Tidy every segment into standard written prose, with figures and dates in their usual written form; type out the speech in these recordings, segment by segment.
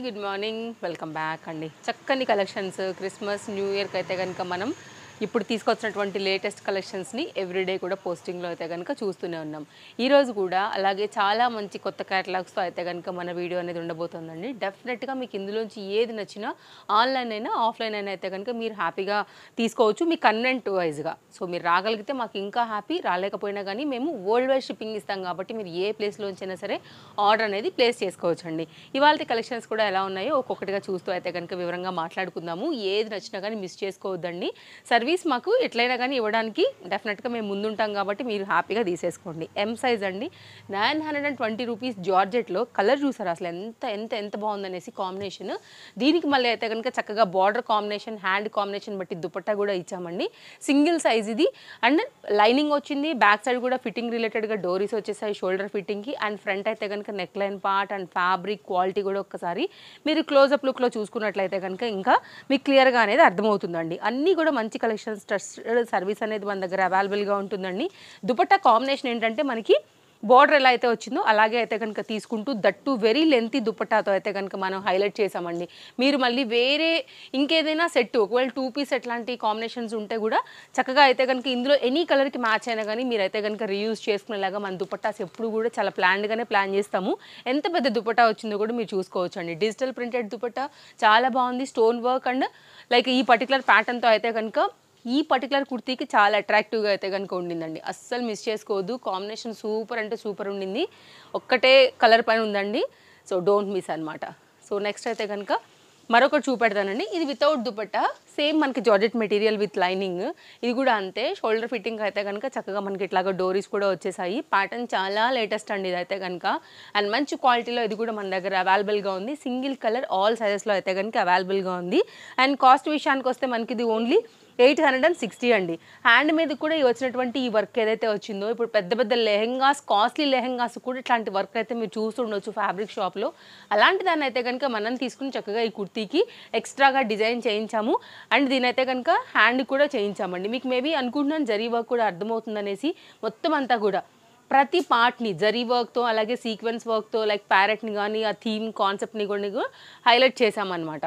Good morning welcome back అండి. చక్కని collections Christmas new ఇయర్కి అయితే కనుక మనం ఇప్పుడు తీసుకొచ్చినటువంటి లేటెస్ట్ కలెక్షన్స్ని ఎవ్రీడే కూడా పోస్టింగ్లో అయితే కనుక చూస్తూనే ఉన్నాం. ఈరోజు కూడా అలాగే చాలా మంచి కొత్త క్యాటలాగ్స్తో అయితే కనుక మన వీడియో అనేది ఉండబోతుందండి. డెఫినెట్గా మీకు ఇందులోంచి ఏది నచ్చినా ఆన్లైన్ అయినా ఆఫ్లైన్ అయినా అయితే కనుక మీరు హ్యాపీగా తీసుకోవచ్చు మీ కన్వెంట్ వైజ్గా. సో మీరు రాగలిగితే మాకు ఇంకా హ్యాపీ, రాలేకపోయినా కానీ మేము వరల్డ్ వైడ్ షిప్పింగ్ ఇస్తాం కాబట్టి మీరు ఏ ప్లేస్లోంచైనా సరే ఆర్డర్ అనేది ప్లేస్ చేసుకోవచ్చు అండి. ఇవాళ కలెక్షన్స్ కూడా ఎలా ఉన్నాయో ఒక్కొక్కటిగా చూస్తూ అయితే కనుక వివరంగా మాట్లాడుకుందాము. ఏది నచ్చినా కానీ మిస్ చేసుకోవద్దండి. సర్వీస్ మాకు ఎట్లయినా కానీ ఇవ్వడానికి డెఫినెట్గా మేము ముందుంటాం కాబట్టి మీరు హ్యాపీగా తీసేసుకోండి. ఎం సైజ్ అండి, 920 రూపీస్ జార్జెట్లో. కలర్ చూసారు అసలు ఎంత ఎంత ఎంత బాగుందనేసి కాంబినేషన్. దీనికి మళ్ళీ అయితే కనుక చక్కగా బార్డర్ కాంబినేషన్, హ్యాండ్ కాంబినేషన్ బట్టి దుపట్టా కూడా ఇచ్చామండి. సింగిల్ సైజ్ ఇది అండ్ లైనింగ్ వచ్చింది. బ్యాక్ సైడ్ కూడా ఫిట్టింగ్ రిలేటెడ్గా డోరీస్ వచ్చేసాయి షోల్డర్ ఫిట్టింగ్కి. అండ్ ఫ్రంట్ అయితే కనుక neck line part and fabric quality కూడా ఒక్కసారి మీరు క్లోజప్ లుక్లో చూసుకున్నట్లయితే కనుక ఇంకా మీకు క్లియర్గా అనేది అర్థమవుతుందండి. అన్నీ కూడా మంచి కలెక్షన్స్, ట్రస్టెడ్ సర్వీస్ అనేది మన దగ్గర అవైలబుల్గా ఉంటుందండి. దుపట్టా కాంబినేషన్ ఏంటంటే మనకి బార్డర్ ఎలా అయితే వచ్చిందో అలాగే అయితే కనుక తీసుకుంటూ దట్టు వెరీ లెంతీ దుపట్టాతో అయితే కనుక మనం హైలైట్ చేసామండి. మీరు మళ్ళీ వేరే ఇంకేదైనా సెట్ ఒకవేళ 2 పీస్ ఎట్లాంటి కాంబినేషన్స్ ఉంటే కూడా చక్కగా అయితే కనుక ఇందులో ఎనీ కలర్కి మ్యాచ్ అయినా కానీ మీరైతే కనుక రీయూజ్ చేసుకునేలాగా మన దుపట్టాస్ ఎప్పుడు కూడా చాలా ప్లాన్డ్గానే ప్లాన్ చేస్తాము. ఎంత పెద్ద దుపట్టా వచ్చిందో కూడా మీరు చూసుకోవచ్చు అండి. డిజిటల్ ప్రింటెడ్ దుపట్టా చాలా బాగుంది. స్టోన్ వర్క్ అండ్ లైక్ ఈ పర్టికులర్ ప్యాటర్న్తో అయితే కనుక ఈ పర్టికులర్ కుర్తీకి చాలా అట్రాక్టివ్గా అయితే కనుక ఉండిందండి. అస్సలు మిస్ చేసుకోవద్దు. కాంబినేషన్ సూపర్ అంటే సూపర్ ఉండింది. ఒక్కటే కలర్ పైన ఉందండి. సో డోంట్ మిస్ అనమాట. సో నెక్స్ట్ అయితే కనుక మరొకటి చూపెడతానండి. ఇది వితౌట్ దుపట్టా, సేమ్ మనకి జార్జెట్ మెటీరియల్ విత్ లైనింగ్. ఇది కూడా అంతే షోల్డర్ ఫిట్టింగ్ అయితే కనుక చక్కగా మనకి ఇట్లాగా డోరీస్ కూడా వచ్చేసాయి. ప్యాటర్న్ చాలా లేటెస్ట్ అండి ఇది అయితే కనుక. అండ్ మంచి క్వాలిటీలో ఇది కూడా మన దగ్గర అవైలబుల్గా ఉంది. సింగిల్ కలర్ ఆల్ సైజెస్లో అయితే కనుక అవైలబుల్గా ఉంది. అండ్ కాస్ట్ విషయానికి వస్తే మనకి ఇది ఓన్లీ 860 అండి. హ్యాండ్ మీద కూడా వచ్చినటువంటి ఈ వర్క్ ఏదైతే వచ్చిందో ఇప్పుడు పెద్ద పెద్ద లెహెంగాస్, కాస్ట్లీ లెహెంగాస్ కూడా ఇట్లాంటి వర్క్ అయితే మీరు చూస్తుండొచ్చు ఫ్యాబ్రిక్ షాప్లో. అలాంటి దాన్ని అయితే కనుక మనం తీసుకుని చక్కగా ఈ కుర్తీకి ఎక్స్ట్రాగా డిజైన్ చేయించాము. అండ్ దీని అయితే కనుక హ్యాండ్ కూడా చేయించామండి. మీకు మేబీ అనుకుంటున్నాను జరీ వర్క్ కూడా అర్థమవుతుందనేసి. మొత్తం అంతా కూడా ప్రతి పార్ట్ని జరీ వర్క్తో అలాగే సీక్వెన్స్ వర్క్తో లైక్ ప్యారెట్ని కానీ ఆ థీమ్ కాన్సెప్ట్ని కూడా హైలైట్ చేసామన్నమాట.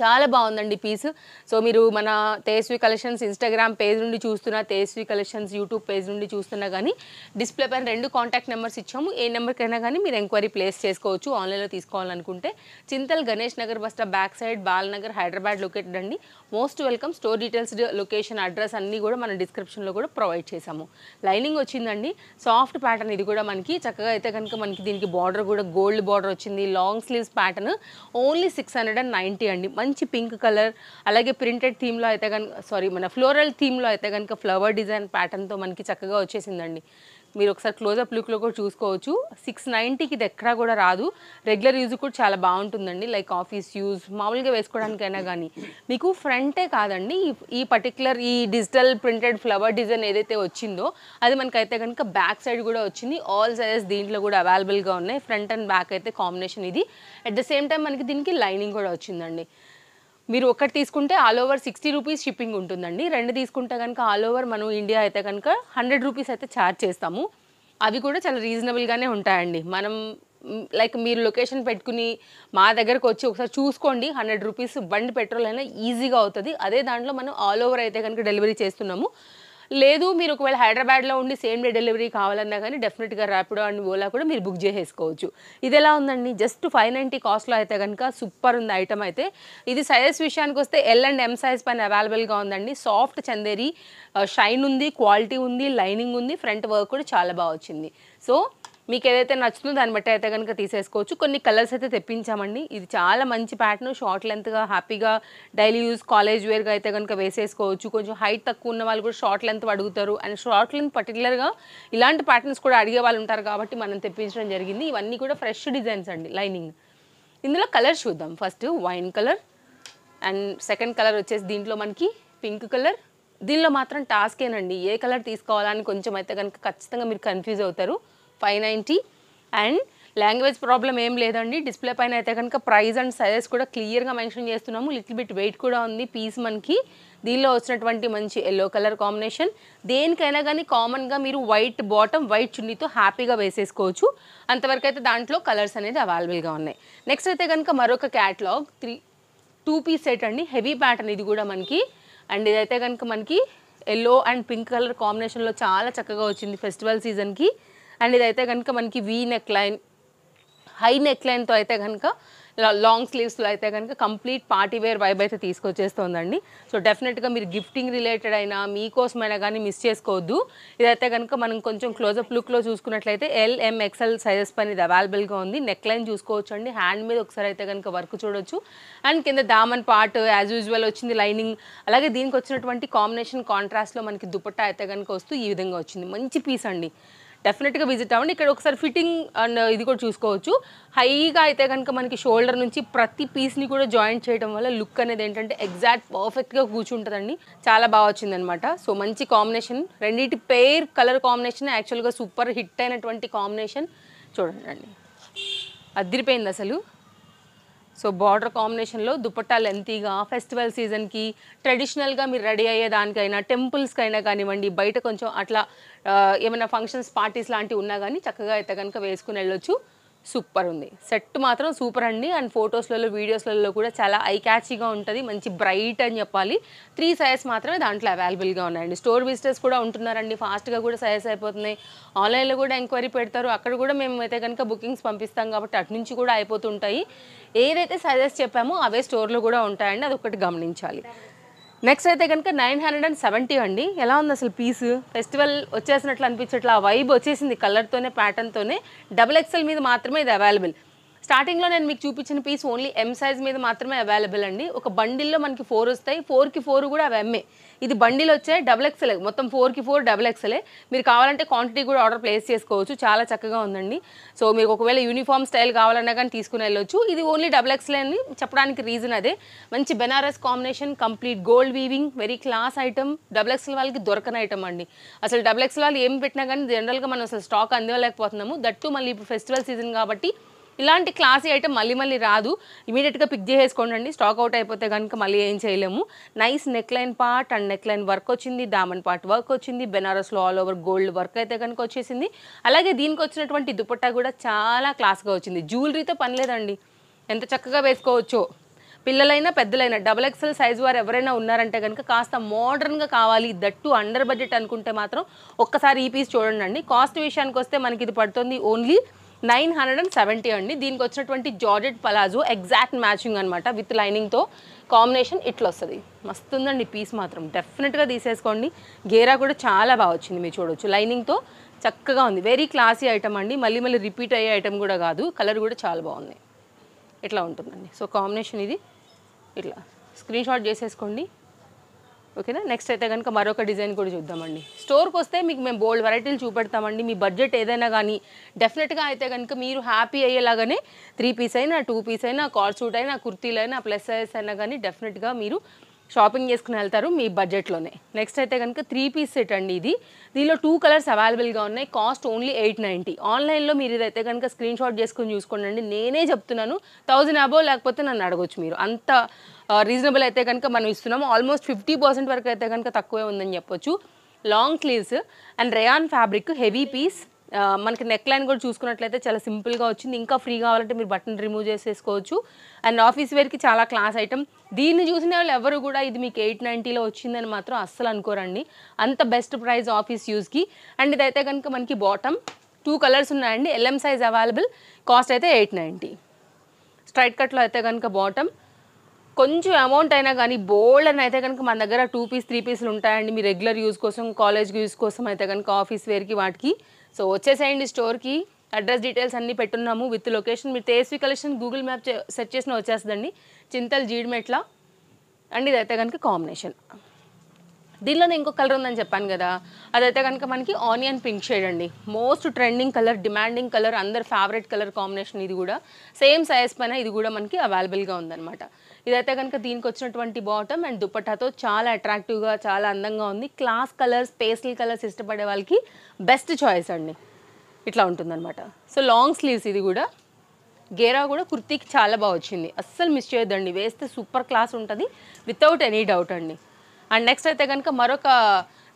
చాలా బాగుందండి పీస్. సో మీరు మన తేజస్వి కలెక్షన్స్ ఇన్స్టాగ్రామ్ పేజ్ నుండి చూస్తున్నా, తేజస్వి కలెక్షన్స్ యూట్యూబ్ పేజ్ నుండి చూస్తున్నా కానీ డిస్ప్లే పైన 2 కాంటాక్ట్ నెంబర్స్ ఇచ్చాము. ఏ నెంబర్కైనా కానీ మీరు ఎంక్వైరీ ప్లేస్ చేసుకోవచ్చు ఆన్లైన్లో తీసుకోవాలనుకుంటే. Chintal Ganesh Nagar bus stop back side Balanagar Hyderabad located అండి. Most welcome. Store details, location, address అన్నీ కూడా మనం డిస్క్రిప్షన్లో కూడా ప్రొవైడ్ చేసాము. లైనింగ్ వచ్చిందండి. సాఫ్ట్ ప్యాటర్న్ ఇది కూడా మనకి చక్కగా అయితే కనుక మనకి దీనికి బార్డర్ కూడా గోల్డ్ బార్డర్ వచ్చింది. లాంగ్ స్లీవ్స్ ప్యాటర్న్ ఓన్లీ 690 అండి. మంచి పింక్ కలర్ అలాగే ప్రింటెడ్ థీమ్లో అయితే కనుక మన ఫ్లోరల్ థీమ్లో అయితే కనుక ఫ్లవర్ డిజైన్ ప్యాటర్న్తో మనకి చక్కగా వచ్చేసిందండి. మీరు ఒకసారి క్లోజప్ లుక్లో కూడా చూసుకోవచ్చు. 690కి ఇది ఎక్కడా కూడా రాదు. రెగ్యులర్ యూజ్ కూడా చాలా బాగుంటుందండి. లైక్ ఆఫీస్ యూజ్ మామూలుగా వేసుకోవడానికైనా కానీ. మీకు ఫ్రంటే కాదండి ఈ పర్టికులర్ ఈ డిజిటల్ ప్రింటెడ్ ఫ్లవర్ డిజైన్ ఏదైతే వచ్చిందో అది మనకైతే కనుక బ్యాక్ సైడ్ కూడా వచ్చింది. ఆల్ సైజెస్ దీంట్లో కూడా అవైలబుల్గా ఉన్నాయి. ఫ్రంట్ అండ్ బ్యాక్ అయితే కాంబినేషన్ ఇది. అట్ ద సేమ్ టైం మనకి దీనికి లైనింగ్ కూడా వచ్చిందండి. మీరు ఒకటి తీసుకుంటే ఆల్ ఓవర్ 60 రూపీస్ షిప్పింగ్ ఉంటుందండి. 2 తీసుకుంటే కనుక ఆల్ ఓవర్ మనం ఇండియా అయితే కనుక 100 రూపీస్ అయితే ఛార్జ్ చేస్తాము. అవి కూడా చాలా రీజనబుల్గానే ఉంటాయండి. మనం లైక్ మీరు లొకేషన్ పెట్టుకుని మా దగ్గరకు వచ్చి ఒకసారి చూసుకోండి. 100 రూపీస్ బండి పెట్రోల్ అయినా ఈజీగా అవుతుంది. అదే దాంట్లో మనం ఆల్ ఓవర్ అయితే కనుక డెలివరీ చేస్తున్నాము. లేదు మీరు ఒకవేళ హైదరాబాద్లో ఉండి సేమ్ డే డెలివరీ కావాలన్నా కానీ డెఫినెట్గా ర్యాపిడో అండ్ ఓలా కూడా మీరు బుక్ చేసేసుకోవచ్చు. ఇది ఎలా ఉందండి, జస్ట్ 590 కాస్ట్లో అయితే కనుక సూపర్ ఉంది ఐటమ్ అయితే. ఇది సైజెస్ విషయానికి వస్తే ఎల్ అండ్ ఎం సైజ్ పైన అవైలబుల్గా ఉందండి. సాఫ్ట్ చందేరి షైన్ ఉంది, క్వాలిటీ ఉంది, లైనింగ్ ఉంది, ఫ్రంట్ వర్క్ కూడా చాలా బాగా వచ్చింది. సో మీకు ఏదైతే నచ్చుతుందో దాన్ని బట్టి అయితే కనుక తీసేసుకోవచ్చు. కొన్ని కలర్స్ అయితే తెప్పించామండి. ఇది చాలా మంచి ప్యాటర్న్, షార్ట్ లెంత్గా హ్యాపీగా డైలీ యూజ్ కాలేజ్ వేర్గా అయితే కనుక వేసేసుకోవచ్చు. కొంచెం హైట్ తక్కువ ఉన్న వాళ్ళు కూడా షార్ట్ లెంత్ అడుగుతారు. అండ్ షార్ట్ లెంత్ పర్టికులర్గా ఇలాంటి ప్యాటర్న్స్ కూడా అడిగే వాళ్ళు ఉంటారు కాబట్టి మనం తెప్పించడం జరిగింది. ఇవన్నీ కూడా ఫ్రెష్ డిజైన్స్ అండి. లైనింగ్ ఇందులో కలర్ చూద్దాం. First wine colour and second colour వచ్చేసి దీంట్లో మనకి పింక్ కలర్. దీనిలో మాత్రం టాస్కేనండి, ఏ కలర్ తీసుకోవాలని కొంచెం అయితే కనుక ఖచ్చితంగా మీరు కన్ఫ్యూజ్ అవుతారు. 590 అండ్ లాంగ్వేజ్ ప్రాబ్లం ఏం లేదండి. డిస్ప్లే పైన అయితే కనుక ప్రైస్ అండ్ సైజెస్ కూడా క్లియర్గా మెన్షన్ చేస్తున్నాము. లిటిల్ బిట్ వెయిట్ కూడా ఉంది పీస్ మనకి. దీనిలో వచ్చినటువంటి మంచి ఎల్లో కలర్ కాంబినేషన్. దేనికైనా కానీ కామన్గా మీరు వైట్ బాటమ్ వైట్ చున్నీతో హ్యాపీగా వేసేసుకోవచ్చు. అంతవరకు అయితే దాంట్లో కలర్స్ అనేది అవైలబుల్గా ఉన్నాయి. నెక్స్ట్ అయితే కనుక మరొక క్యాటలాగ్ 2 పీస్ సెట్ అండి. హెవీ ప్యాటర్న్ ఇది కూడా మనకి. అండ్ ఇదైతే కనుక మనకి ఎల్లో అండ్ పింక్ కలర్ కాంబినేషన్లో చాలా చక్కగా వచ్చింది ఫెస్టివల్ సీజన్కి. అండ్ ఇదైతే కనుక మనకి V neck line, high neck లైన్తో అయితే కనుక లాంగ్ స్లీవ్స్లో అయితే కనుక కంప్లీట్ పార్టీ వేర్ వైబ్ అయితే తీసుకొచ్చేస్తుందండి. సో డెఫినెట్గా మీరు గిఫ్టింగ్ రిలేటెడ్ అయినా మీకోసమైనా కానీ మిస్ చేసుకోవద్దు. ఇదైతే కనుక మనం కొంచెం క్లోజప్ లుక్లో చూసుకున్నట్లయితే LMXL సైజెస్ పైన ఇది అవైలబుల్గా ఉంది. నెక్ లైన్ చూసుకోవచ్చు అండి. హ్యాండ్ మీద ఒకసారి అయితే కనుక వర్క్ చూడొచ్చు. అండ్ కింద దామన్ పార్ట్ యాజ్ యూజువల్ వచ్చింది లైనింగ్. అలాగే దీనికి వచ్చినటువంటి కాంబినేషన్ కాంట్రాస్ట్లో మనకి దుపట్టా అయితే కనుక వస్తూ ఈ విధంగా వచ్చింది. మంచి పీస్ అండి. డెఫినెట్గా విజిట్ అవ్వండి. ఇక్కడ ఒకసారి ఫిట్టింగ్ అండ్ ఇది కూడా చూసుకోవచ్చు. హైగా అయితే కనుక మనకి షోల్డర్ నుంచి ప్రతి పీస్ని కూడా జాయింట్ చేయడం వల్ల లుక్ అనేది ఏంటంటే ఎగ్జాక్ట్ పర్ఫెక్ట్గా కూర్చుంటుందండి. చాలా బాగా వచ్చిందనమాట. సో మంచి కాంబినేషన్. రెండింటి పేర్ కలర్ కాంబినేషన్ యాక్చువల్గా సూపర్ హిట్ అయినటువంటి కాంబినేషన్. చూడండి అదిరిపోయింది అసలు. సో బార్డర్ కాంబినేషన్లో దుపట్టా లెంతీగా ఫెస్టివల్ సీజన్కి ట్రెడిషనల్గా మీరు రెడీ అయ్యేదానికైనా టెంపుల్స్కైనా కానివ్వండి, బయట కొంచెం అట్లా ఏమైనా ఫంక్షన్స్ పార్టీస్ లాంటివి ఉన్నా కానీ చక్కగా అయితే కనుక వేసుకుని వెళ్ళొచ్చు. సూపర్ ఉంది. సెట్ మాత్రం సూపర్ అండి. అండ్ ఫొటోస్లలో వీడియోస్లలో కూడా చాలా ఐ క్యాచీగా ఉంటుంది. మంచి బ్రైట్ అని చెప్పాలి. 3 సైజెస్ మాత్రమే దాంట్లో అవైలబుల్గా ఉన్నాయండి. స్టోర్ విజిటర్స్ కూడా ఉంటున్నారండి. ఫాస్ట్గా కూడా సైజెస్ అయిపోతున్నాయి. ఆన్లైన్లో కూడా ఎంక్వైరీ పెడతారు. అక్కడ కూడా మేము అయితే కనుక బుకింగ్స్ పంపిస్తాం కాబట్టి అటు నుంచి కూడా అయిపోతుంటాయి. ఏదైతే సైజెస్ చెప్పామో అవే స్టోర్లో కూడా ఉంటాయండి. అదొకటి గమనించాలి. నెక్స్ట్ అయితే కనుక 970 అండి. ఎలా ఉంది అసలు పీస్? ఫెస్టివల్ వచ్చేసినట్లు అనిపించట్లా. వైబ్ వచ్చేసింది కలర్తోనే ప్యాటర్న్తోనే. XXL మీద మాత్రమే ఇది అవైలబుల్. స్టార్టింగ్లో నేను మీకు చూపించిన పీస్ ఓన్లీ M సైజ్ మీద మాత్రమే అవైలబుల్ అండి. ఒక బండిల్లో మనకి 4 వస్తాయి. 4కి 4 కూడా అవి ఎంఏ. ఇది బండిల్ వచ్చే XXL, మొత్తం 4కి 4 XXL. మీరు కావాలంటే క్వాంటిటీ కూడా ఆర్డర్ ప్లేస్ చేసుకోవచ్చు. చాలా చక్కగా ఉందండి. సో మీకు ఒకవేళ యూనిఫామ్ స్టైల్ కావాలన్నా కానీ తీసుకుని వెళ్ళొచ్చు. ఇది ఓన్లీ XXL అని చెప్పడానికి రీజన్ అదే. మంచి Banaras combination, complete gold weaving, very class item. XXL వాళ్ళకి దొరకని ఐటమ్ అండి. అసలు XXL వాళ్ళు ఏం పెట్టినా కానీ జనరల్గా మనం అసలు స్టాక్ అందివ్వలేకపోతున్నాము. దట్టు మళ్ళీ ఇప్పుడు ఫెస్టివల్ సీజన్ కాబట్టి ఇలాంటి క్లాసీ ఐటమ్ మళ్ళీ రాదు. ఇమీడియట్గా పిక్ చేసేసుకోండి. స్టాక్ అవుట్ అయిపోతే కనుక మళ్ళీ ఏం చేయలేము. Nice neck line part and neck line work వచ్చింది. దామన్ పార్ట్ వర్క్ వచ్చింది. బెనారస్లో ఆల్ ఓవర్ గోల్డ్ వర్క్ అయితే కనుక వచ్చేసింది. అలాగే దీనికి వచ్చినటువంటి దుపట్టా కూడా చాలా క్లాస్గా వచ్చింది. జ్యువెలరీతో పని లేదండి. ఎంత చక్కగా వేసుకోవచ్చో. పిల్లలైనా పెద్దలైనా XXL సైజ్ వారు ఎవరైనా ఉన్నారంటే కనుక కాస్త మోడర్న్గా కావాలి, దట్టు అండర్ బడ్జెట్ అనుకుంటే మాత్రం ఒక్కసారి ఈ పీస్ చూడండి. కాస్ట్ విషయానికి వస్తే మనకి ఇది పడుతుంది ఓన్లీ 970 అండి. దీనికి వచ్చినటువంటి జార్జెట్ పలాజో ఎగ్జాక్ట్ మ్యాచింగ్ అనమాట. విత్ లైనింగ్తో కాంబినేషన్ ఇట్లా వస్తుంది. మస్తు ఉందండి పీస్ మాత్రం. డెఫినెట్గా తీసేసుకోండి. గేరా కూడా చాలా బాగా వచ్చింది. మీరు చూడవచ్చు లైనింగ్తో చక్కగా ఉంది. వెరీ క్లాసీ ఐటమ్ అండి. మళ్ళీ రిపీట్ అయ్యే ఐటమ్ కూడా కాదు. కలర్ కూడా చాలా బాగుంది. ఇట్లా ఉంటుందండి. సో కాంబినేషన్ ఇది ఇట్లా స్క్రీన్ షాట్ చేసేసుకోండి. ఓకేనా. నెక్స్ట్ అయితే కనుక మరొక డిజైన్ కూడా చూద్దామండి. స్టోర్కి వస్తే మీకు మేము బోల్డ్ వెరైటీలు చూపెడతామండి. మీ బడ్జెట్ ఏదైనా కానీ డెఫినెట్గా అయితే కనుక మీరు హ్యాపీ అయ్యేలాగానే 3 పీస్ అయినా 2 పీస్ అయినా కార్డ్ సూట్ అయినా కుర్తీలైనా ప్లస్ సైజ్ అయినా కానీ డెఫినెట్గా మీరు షాపింగ్ చేసుకుని వెళ్తారు మీ బడ్జెట్లోనే. నెక్స్ట్ అయితే కనుక 3 పీస్ సెట్ అండి ఇది. దీనిలో 2 కలర్స్ అవైలబుల్గా ఉన్నాయి. Cost only 890. ఆన్లైన్లో మీరు ఇదైతే కనుక స్క్రీన్ షాట్ చేసుకుని చూసుకోండి. నేనే చెప్తున్నాను 1000 అబోవ్ లేకపోతే నన్ను అడగొచ్చు మీరు. అంత రీజనబుల్ అయితే కనుక మనం ఇస్తున్నాము. ఆల్మోస్ట్ 50% వరకు అయితే కనుక తక్కువే ఉందని చెప్పొచ్చు. Long sleeves and rayon fabric heavy piece. మనకి నెక్ లైన్ కూడా చూసుకున్నట్లయితే చాలా సింపుల్గా వచ్చింది. ఇంకా ఫ్రీ కావాలంటే మీరు బటన్ రిమూవ్ చేసేసుకోవచ్చు. అండ్ ఆఫీస్ వేర్కి చాలా క్లాస్ ఐటమ్. దీన్ని చూసిన వాళ్ళు ఎవరు కూడా ఇది మీకు 890లో వచ్చిందని మాత్రం అస్సలు అనుకోరండి. అంత బెస్ట్ ప్రైస్ ఆఫీస్ యూస్కి. అండ్ ఇదైతే కనుక మనకి బాటమ్ 2 కలర్స్ ఉన్నాయండి. LM size available. కాస్ట్ అయితే 890. స్ట్రైట్ కట్లో అయితే కనుక బాటమ్ కొంచెం అమౌంట్ అయినా కానీ బోల్డ్ అని అయితే కనుక మన దగ్గర 2 పీస్ 3 పీసులు ఉంటాయండి. మీ రెగ్యులర్ యూజ్ కోసం కాలేజ్ యూజ్ కోసం అయితే కనుక ఆఫీస్ వేర్కి వాటికి. సో వచ్చేసేయండి స్టోర్కి. అడ్రస్ డీటెయిల్స్ అన్నీ పెట్టున్నాము విత్ లొకేషన్. మీరు Tejaswi collection Google map search చేసిన వచ్చేస్తుందండి. చింతల్ జీడిమెట్ల. అండ్ ఇదైతే కనుక కాంబినేషన్. దీనిలోనే ఇంకో కలర్ ఉందని చెప్పాను కదా, అదైతే కనుక మనకి ఆనియన్ పింక్ షేడ్ అండి. Most trending colour, demanding colour, అందరు ఫేవరెట్ కలర్ కాంబినేషన్. ఇది కూడా సేమ్ సైజ్ పైన ఇది కూడా మనకి అవైలబుల్గా ఉందన్నమాట. ఇదైతే కనుక దీనికి వచ్చినటువంటి బాటమ్ అండ్ దుపట్టాతో చాలా అట్రాక్టివ్గా చాలా అందంగా ఉంది. క్లాస్ కలర్స్, పేస్టల్ కలర్స్ ఇష్టపడే వాళ్ళకి బెస్ట్ చాయిస్ అండి. ఇట్లా ఉంటుందన్నమాట. సో లాంగ్ స్లీవ్స్ ఇది కూడా. గేరా కూడా కుర్తీకి చాలా బాగా వచ్చింది, అస్సలు మిస్ చేయొద్దండి, వేస్తే సూపర్ క్లాస్ ఉంటుంది వితౌట్ ఎనీ డౌట్ అండి. అండ్ నెక్స్ట్ అయితే కనుక మరొక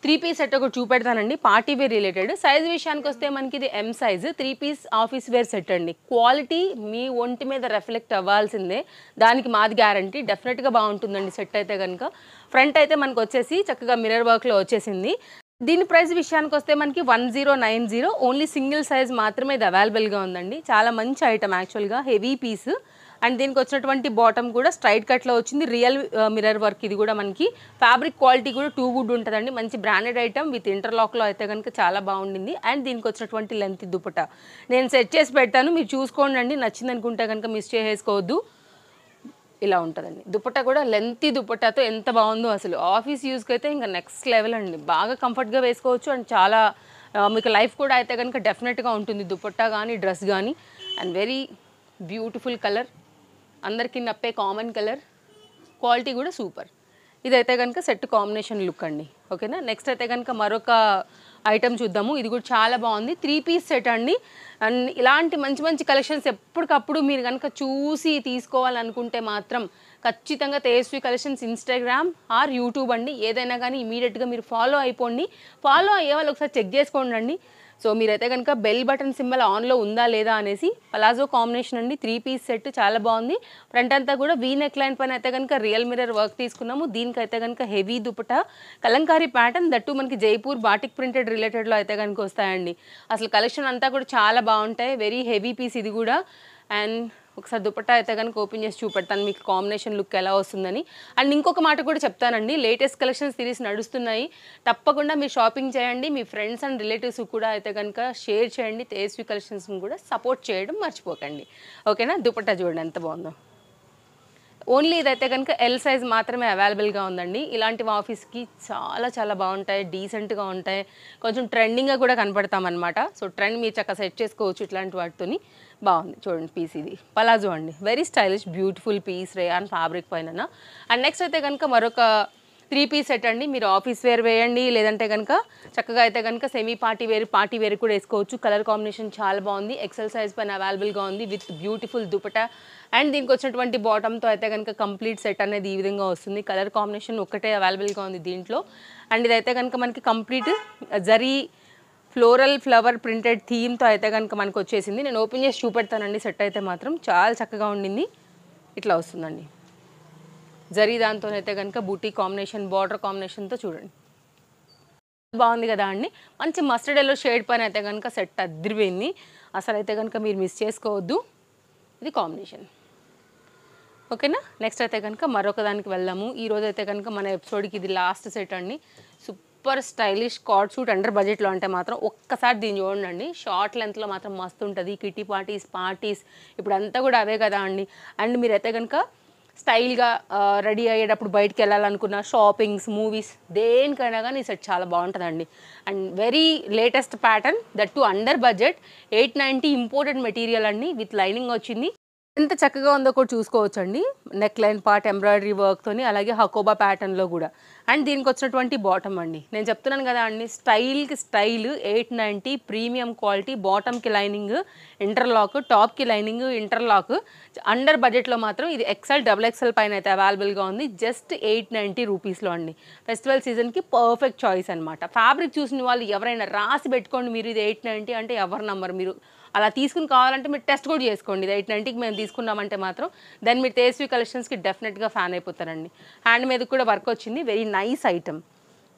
3 పీస్ సెట్ ఒకటి చూపెడతానండి, పార్టీ వేర్ రిలేటెడ్. సైజ్ విషయానికి వస్తే మనకి ఇది M size 3 piece office wear set అండి. క్వాలిటీ మీ ఒంటి మీద రిఫ్లెక్ట్ అవ్వాల్సిందే, దానికి మాది గ్యారంటీ. డెఫినెట్గా బాగుంటుందండి సెట్ అయితే కనుక. ఫ్రంట్ అయితే మనకు వచ్చేసి చక్కగా మిర్రర్ వర్క్లో వచ్చేసింది. దీని ప్రైస్ విషయానికి వస్తే మనకి 1090, ఓన్లీ సింగిల్ సైజ్ మాత్రమే ఇది అవైలబుల్గా ఉందండి. చాలా మంచి ఐటమ్ యాక్చువల్గా, హెవీ పీస్. అండ్ దీనికి వచ్చినటువంటి బాటమ్ కూడా స్ట్రైట్ కట్లో వచ్చింది, రియల్ మిర్రర్ వర్క్. ఇది కూడా మనకి ఫ్యాబ్రిక్ క్వాలిటీ కూడా టూ గుడ్ ఉంటుందండి, మంచి బ్రాండెడ్ ఐటమ్ విత్ ఇంటర్లాక్లో అయితే కనుక చాలా బాగుండింది. అండ్ దీనికి వచ్చినటువంటి లెంత్ దుపట్టా నేను సెట్ చేసి పెట్టాను, మీరు చూసుకోండి అండి, నచ్చింది అనుకుంటే కనుక మిస్ చేసేసుకోవద్దు. ఇలా ఉంటుందండి దుపట్టా కూడా, లెంతీ దుపట్టాతో ఎంత బాగుందో అసలు. ఆఫీస్ యూస్కి అయితే ఇంకా నెక్స్ట్ లెవెల్ అండి, బాగా కంఫర్ట్గా వేసుకోవచ్చు. అండ్ చాలా మీకు లైఫ్ కూడా అయితే కనుక డెఫినెట్గా ఉంటుంది దుపట్టా కానీ డ్రెస్ కానీ. అండ్ వెరీ బ్యూటిఫుల్ కలర్, అందరికీ నప్పే కామన్ కలర్, క్వాలిటీ కూడా సూపర్. ఇదైతే కనుక సెట్ కాంబినేషన్ లుక్ అండి. ఓకేనా. నెక్స్ట్ అయితే కనుక మరొక ఐటమ్ చూద్దాము, ఇది కూడా చాలా బాగుంది, 3 పీస్ సెట్ అండి. అండ్ ఇలాంటి మంచి మంచి కలెక్షన్స్ ఎప్పటికప్పుడు మీరు కనుక చూసి తీసుకోవాలనుకుంటే మాత్రం ఖచ్చితంగా Tejaswi collections Instagram or YouTube అండి, ఏదైనా కానీ ఇమీడియట్గా మీరు ఫాలో అయిపోండి. ఫాలో అయ్యే వాళ్ళు ఒకసారి చెక్ చేసుకోండి అండి. సో మీరైతే కనుక బెల్ బటన్ సింబల్ ఆన్లో ఉందా లేదా అనేసి. పలాజో కాంబినేషన్ అండి, 3 పీస్ సెట్ చాలా బాగుంది. ఫ్రంట్ అంతా కూడా వీ నెక్ లైన్ పైన అయితే కనుక రియల్ మిర్రర్ వర్క్ తీసుకున్నాము. దీనికైతే కనుక heavy dupatta, Kalamkari pattern, that మనకి జైపూర్ బాటిక్ ప్రింటెడ్ రిలేటెడ్లో అయితే కనుక వస్తాయండి. అసలు కలెక్షన్ అంతా కూడా చాలా బాగుంటాయి, వెరీ హెవీ పీస్ ఇది కూడా. అండ్ ఒకసారి దుపట్టా అయితే కనుక ఓపెన్ చేసి చూపెడతాను మీకు కాంబినేషన్ లుక్ ఎలా వస్తుందని. అండ్ ఇంకొక మాట కూడా చెప్తానండి, లేటెస్ట్ కలెక్షన్స్ సిరీస్ నడుస్తున్నాయి, తప్పకుండా మీరు షాపింగ్ చేయండి. మీ ఫ్రెండ్స్ అండ్ రిలేటివ్స్ కూడా అయితే కనుక షేర్ చేయండి. తేజస్వి కలెక్షన్స్ని కూడా సపోర్ట్ చేయడం మర్చిపోకండి. ఓకేనా. దుపట్టా చూడండి ఎంత బాగుందో. ఓన్లీ ఇదైతే కనుక ఎల్ సైజ్ మాత్రమే అవైలబుల్గా ఉందండి. ఇలాంటివి ఆఫీస్కి చాలా చాలా బాగుంటాయి, డీసెంట్గా ఉంటాయి, కొంచెం ట్రెండింగ్గా కూడా కనపడతామన్నమాట. సో ట్రెండ్ మీరు చక్కగా సెట్ చేసుకోవచ్చు ఇట్లాంటి వాటితోని. బాగుంది చూడండి పీస్, ఇది పలాజో అండి, very stylish beautiful piece, rayon fabric పైన. అండ్ నెక్స్ట్ అయితే కనుక మరొక 3 పీస్ సెట్ అండి. మీరు ఆఫీస్ వేర్ వేయండి, లేదంటే కనుక చక్కగా అయితే కనుక సెమీ పార్టీ వేర్ కూడా వేసుకోవచ్చు. కలర్ కాంబినేషన్ చాలా బాగుంది, ఎక్సెల్ సైజ్ పైన అవైలబుల్గా ఉంది విత్ బ్యూటిఫుల్ దుపట్టా. అండ్ దీనికి వచ్చినటువంటి బాటమ్తో అయితే కనుక కంప్లీట్ సెట్ అనేది ఈ విధంగా వస్తుంది. కలర్ కాంబినేషన్ ఒక్కటే అవైలబుల్గా ఉంది దీంట్లో. అండ్ ఇదైతే కనుక మనకి complete zari floral flower printed థీమ్తో అయితే కనుక మనకు వచ్చేసింది. నేను ఓపెన్ చేసి చూపెడతానండి. సెట్ అయితే మాత్రం చాలా చక్కగా ఉండింది, ఇట్లా వస్తుందండి. జరీ దాంతోనైతే కనుక బూటీ కాంబినేషన్, బార్డర్ కాంబినేషన్తో చూడండి బాగుంది కదా అండి. మంచి మస్టర్డ్ ఎల్లో షేడ్ పైన అయితే కనుక సెట్ అదిరిపోయింది, అసలు అయితే కనుక మీరు మిస్ చేసుకోవద్దు. ఇది కాంబినేషన్. ఓకేనా. నెక్స్ట్ అయితే కనుక మరొక దానికి వెళ్దాము. ఈరోజు అయితే కనుక మన ఎపిసోడ్కి ఇది లాస్ట్ సెట్ అండి. Super stylish card suit under బడ్జెట్లో అంటే మాత్రం ఒక్కసారి దీన్ని చూడండి. షార్ట్ లెంత్లో మాత్రం మస్తు ఉంటుంది. కిటీ పార్టీస్ ఇప్పుడు అంతా కూడా అవే కదా అండి. అండ్ మీరైతే కనుక స్టైల్గా రెడీ అయ్యేటప్పుడు బయటికి వెళ్ళాలనుకున్న, షాపింగ్స్, మూవీస్, దేనికైనా కానీ ఈ సెట్ చాలా బాగుంటుందండి. And very latest pattern, that to under budget, 890 imported material అండి, విత్ లైనింగ్ వచ్చింది. ఎంత చక్కగా ఉందో కూడా చూసుకోవచ్చు అండి. నెక్ లైన్ పార్ట్ ఎంబ్రాయిడరీ వర్క్తోని, అలాగే హకోబా ప్యాటర్న్లో కూడా. అండ్ దీనికి వచ్చినటువంటి బాటమ్ అండి, నేను చెప్తున్నాను కదా అండి, స్టైల్కి స్టైల్, 890 ప్రీమియం క్వాలిటీ, బాటమ్కి లైనింగ్ ఇంటర్లాక్, టాప్కి లైనింగ్ ఇంటర్లాక్. అండర్ బడ్జెట్లో మాత్రం ఇది XL పైన అయితే అవైలబుల్గా ఉంది, జస్ట్ 890 రూపీస్లో అండి. ఫెస్టివల్ సీజన్కి పర్ఫెక్ట్ చాయిస్ అనమాట. ఫ్యాబ్రిక్ చూసిన వాళ్ళు ఎవరైనా రాసి పెట్టుకోండి మీరు, ఇది 890 అంటే ఎవరి నంబర్. మీరు అలా తీసుకుని కావాలంటే మీరు టెస్ట్ కూడా చేసుకోండి, ఇది 890కి మేము తీసుకున్నామంటే మాత్రం దాన్ని మీరు తేజస్వి కలెక్షన్స్కి డెఫినెట్గా ఫ్యాన్ అయిపోతారండి. హ్యాండ్ మీద కూడా వర్క్ వచ్చింది, వెరీ నైస్ ఐటమ్.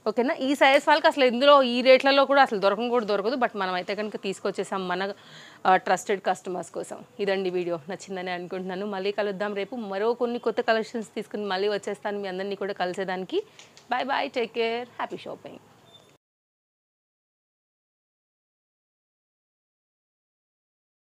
ఓకేనా. ఈ సైజ్ వాళ్ళకి అసలు ఇందులో ఈ రేట్లలో కూడా అసలు దొరకదు. బట్ మనం అయితే కనుక తీసుకొచ్చేసాం మన ట్రస్టెడ్ కస్టమర్స్ కోసం. ఇదండి వీడియో, నచ్చిందని అనుకుంటున్నాను. మళ్ళీ కలుద్దాం రేపు, మరో కొన్ని కొత్త కలెక్షన్స్ తీసుకుని మళ్ళీ వచ్చేస్తాను మీ అందరినీ కూడా కలిసేదానికి. Bye bye, take care, happy shopping.